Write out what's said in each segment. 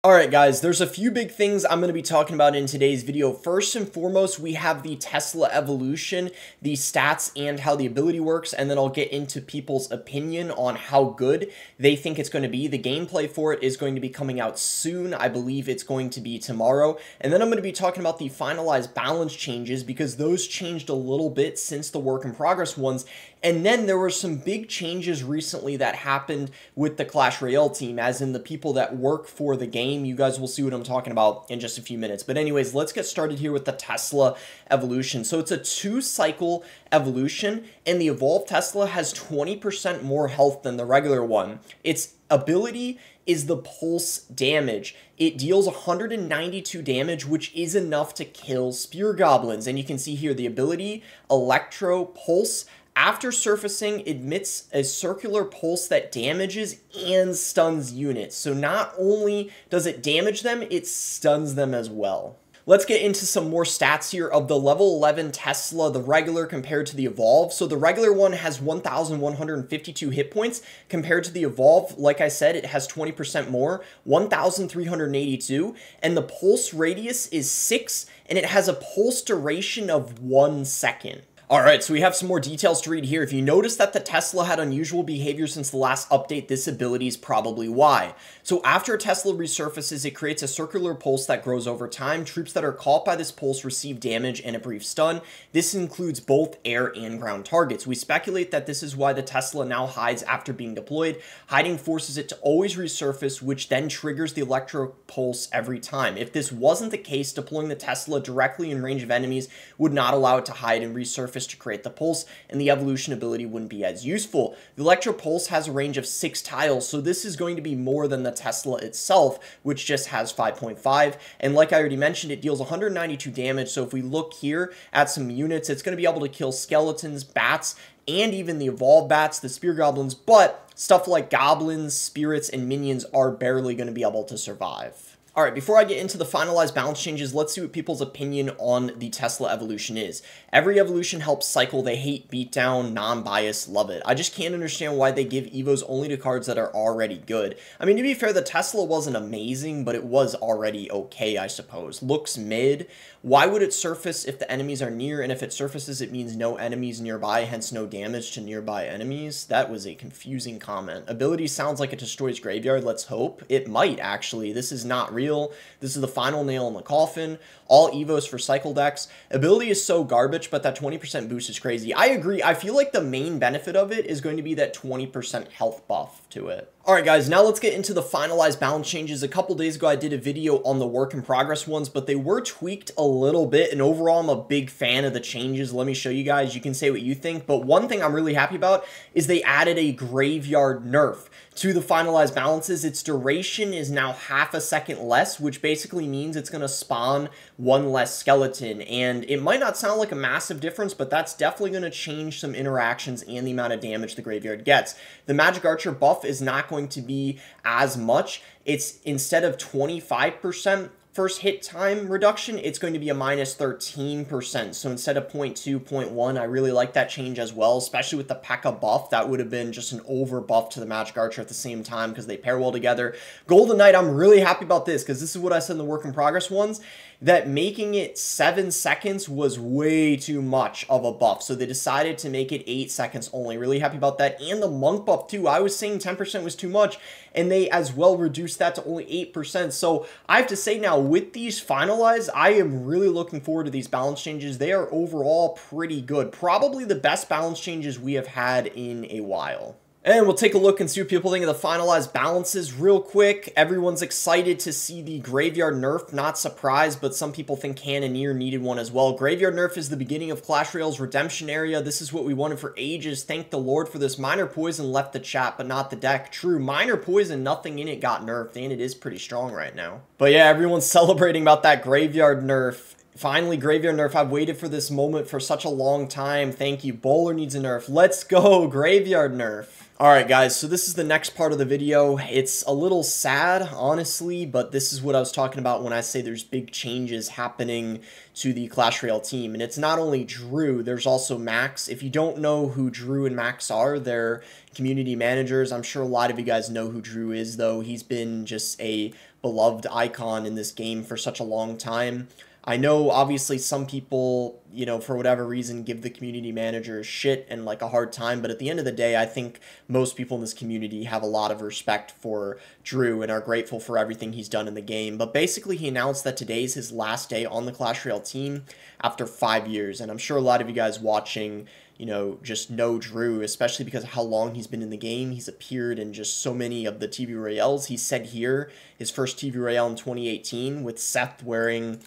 Alright guys, there's a few big things I'm going to be talking about in today's video. First and foremost, we have the Tesla evolution, the stats and how the ability works, and then I'll get into people's opinion on how good they think it's going to be. The gameplay for it is going to be coming out soon. I believe it's going to be tomorrow. And then I'm going to be talking about the finalized balance changes because those changed a little bit since the work in progress ones. And then there were some big changes recently that happened with the Clash Royale team, as in the people that work for the game. You guys will see what I'm talking about in just a few minutes. But anyways, let's get started here with the Tesla evolution. So it's a 2-cycle evolution, and the Evolved Tesla has 20% more health than the regular one. Its ability is the pulse damage. It deals 192 damage, which is enough to kill spear goblins. And you can see here the ability, Electro Pulse. After surfacing, emits a circular pulse that damages and stuns units. So not only does it damage them, it stuns them as well. Let's get into some more stats here of the level 11 Tesla, the regular compared to the Evolve. So the regular one has 1,152 hit points compared to the Evolve. Like I said, it has 20% more, 1,382. And the pulse radius is 6, and it has a pulse duration of 1 second. Alright, so we have some more details to read here. If you notice that the Tesla had unusual behavior since the last update, this ability is probably why. So after a Tesla resurfaces, it creates a circular pulse that grows over time. Troops that are caught by this pulse receive damage and a brief stun. This includes both air and ground targets. We speculate that this is why the Tesla now hides after being deployed. Hiding forces it to always resurface, which then triggers the electro pulse every time. If this wasn't the case, deploying the Tesla directly in range of enemies would not allow it to hide and resurface to create the pulse, and the evolution ability wouldn't be as useful. The Electro Pulse has a range of 6 tiles, so this is going to be more than the Tesla itself, which just has 5.5, and like I already mentioned, it deals 192 damage, so if we look here at some units, it's going to be able to kill skeletons, bats, and even the evolved bats, the spear goblins, but stuff like goblins, spirits, and minions are barely going to be able to survive. Alright, before I get into the finalized balance changes, let's see what people's opinion on the Tesla evolution is. Every evolution helps cycle. They hate beatdown, non-biased, love it. I just can't understand why they give Evos only to cards that are already good. I mean, to be fair, the Tesla wasn't amazing, but it was already okay, I suppose. Looks mid. Why would it surface if the enemies are near, and if it surfaces, it means no enemies nearby, hence no damage to nearby enemies? That was a confusing comment. Ability sounds like it destroys graveyard. Let's hope. It might, actually. This is not real. This is the final nail in the coffin. All Evos for cycle decks. Ability is so garbage, but that 20% boost is crazy. I agree. I feel like the main benefit of it is going to be that 20% health buff to it. Alright guys, now let's get into the finalized balance changes. A couple days ago I did a video on the work in progress ones, but they were tweaked a little bit, and overall I'm a big fan of the changes. Let me show you guys. You can say what you think, but one thing I'm really happy about is they added a graveyard nerf to the finalized balances. Its duration is now half a second less, which basically means it's going to spawn one less skeleton, and it might not sound like a massive difference, but that's definitely going to change some interactions and the amount of damage the graveyard gets. The Magic Archer buff is not going to be as much. It's, instead of 25% first hit time reduction, it's going to be a minus 13%. So instead of 0.2, 0.1, I really like that change as well, especially with the P.E.K.K.A. buff. That would have been just an over buff to the Magic Archer at the same time because they pair well together. Golden Knight, I'm really happy about this because this is what I said in the work in progress ones, that making it 7 seconds was way too much of a buff. So they decided to make it 8 seconds only. Really happy about that. And the Monk buff too. I was saying 10% was too much, and they as well reduced that to only 8%. So I have to say now, with these finalized, I am really looking forward to these balance changes. They are overall pretty good. Probably the best balance changes we have had in a while. And we'll take a look and see what people think of the finalized balances real quick. Everyone's excited to see the Graveyard nerf. Not surprised, but some people think Cannoneer needed one as well. Graveyard nerf is the beginning of Clash Royale's redemption area. This is what we wanted for ages. Thank the Lord for this. Minor Poison left the chat, but not the deck. True, Minor Poison, nothing in it got nerfed, and it is pretty strong right now. But yeah, everyone's celebrating about that Graveyard nerf. Finally, Graveyard nerf. I've waited for this moment for such a long time. Thank you. Bowler needs a nerf. Let's go, Graveyard nerf. Alright guys, so this is the next part of the video. It's a little sad, honestly, but this is what I was talking about when I say there's big changes happening to the Clash Royale team. And it's not only Drew, there's also Max. If you don't know who Drew and Max are, they're community managers. I'm sure a lot of you guys know who Drew is, though. He's been just a beloved icon in this game for such a long time. I know, obviously, some people, you know, for whatever reason, give the community manager shit and, like, a hard time, but at the end of the day, I think most people in this community have a lot of respect for Drew and are grateful for everything he's done in the game. But basically, he announced that today's his last day on the Clash Royale team after 5 years, and I'm sure a lot of you guys watching, you know, just know Drew, especially because of how long he's been in the game. He's appeared in just so many of the TV Royales. He said here, his first TV Royale in 2018 with Seth wearing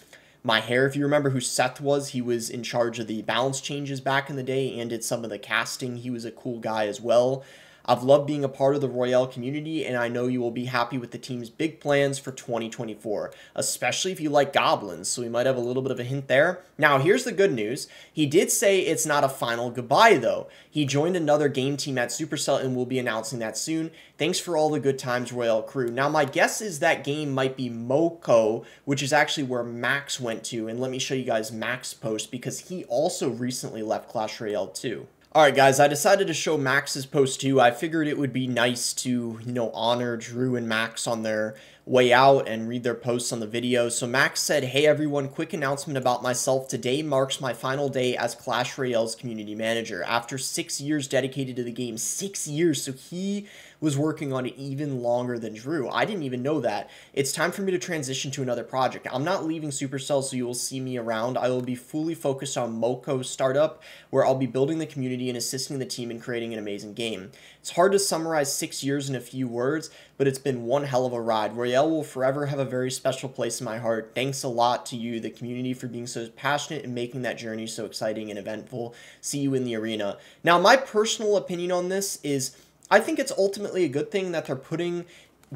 my hair. If you remember who Seth was, he was in charge of the balance changes back in the day and did some of the casting. He was a cool guy as well. I've loved being a part of the Royale community, and I know you will be happy with the team's big plans for 2024, especially if you like goblins, so we might have a little bit of a hint there. Now, here's the good news. He did say it's not a final goodbye, though. He joined another game team at Supercell, and we'll be announcing that soon. Thanks for all the good times, Royale crew. Now, my guess is that game might be Moko, which is actually where Max went to, and let me show you guys Max's post, because he also recently left Clash Royale too. Alright guys, I decided to show Max's post too. I figured it would be nice to, you know, honor Drew and Max on their way out and read their posts on the video. So Max said, "Hey everyone, quick announcement about myself. Today marks my final day as Clash Royale's community manager. After 6 years dedicated to the game, 6 years, so he was working on it even longer than Drew. I didn't even know that. It's time for me to transition to another project. I'm not leaving Supercell, so you will see me around. I will be fully focused on Moko's startup, where I'll be building the community and assisting the team in creating an amazing game. It's hard to summarize 6 years in a few words, but it's been one hell of a ride. Royale will forever have a very special place in my heart. Thanks a lot to you, the community, for being so passionate and making that journey so exciting and eventful. See you in the arena." Now, my personal opinion on this is, I think it's ultimately a good thing that they're putting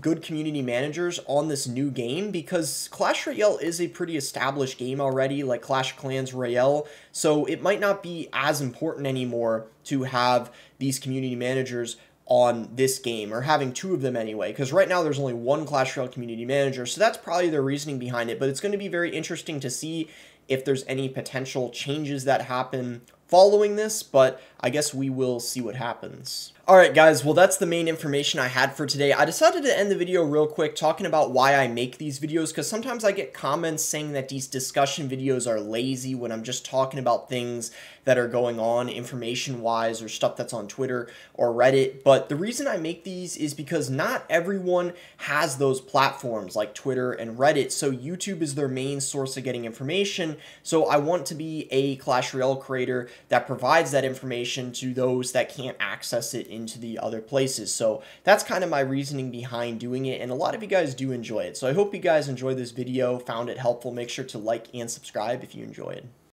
good community managers on this new game, because Clash Royale is a pretty established game already, like Clash of Clans Royale, so it might not be as important anymore to have these community managers on this game, or having two of them anyway, because right now there's only one Clash Royale community manager, so that's probably their reasoning behind it. But it's going to be very interesting to see if there's any potential changes that happen following this, but I guess we will see what happens. Alright guys, well that's the main information I had for today. I decided to end the video real quick talking about why I make these videos, because sometimes I get comments saying that these discussion videos are lazy when I'm just talking about things that are going on information-wise, or stuff that's on Twitter or Reddit. But the reason I make these is because not everyone has those platforms like Twitter and Reddit, so YouTube is their main source of getting information. So I want to be a Clash Royale creator that provides that information to those that can't access it into the other places. So that's kind of my reasoning behind doing it, and a lot of you guys do enjoy it. So I hope you guys enjoyed this video, found it helpful. Make sure to like and subscribe if you enjoyed.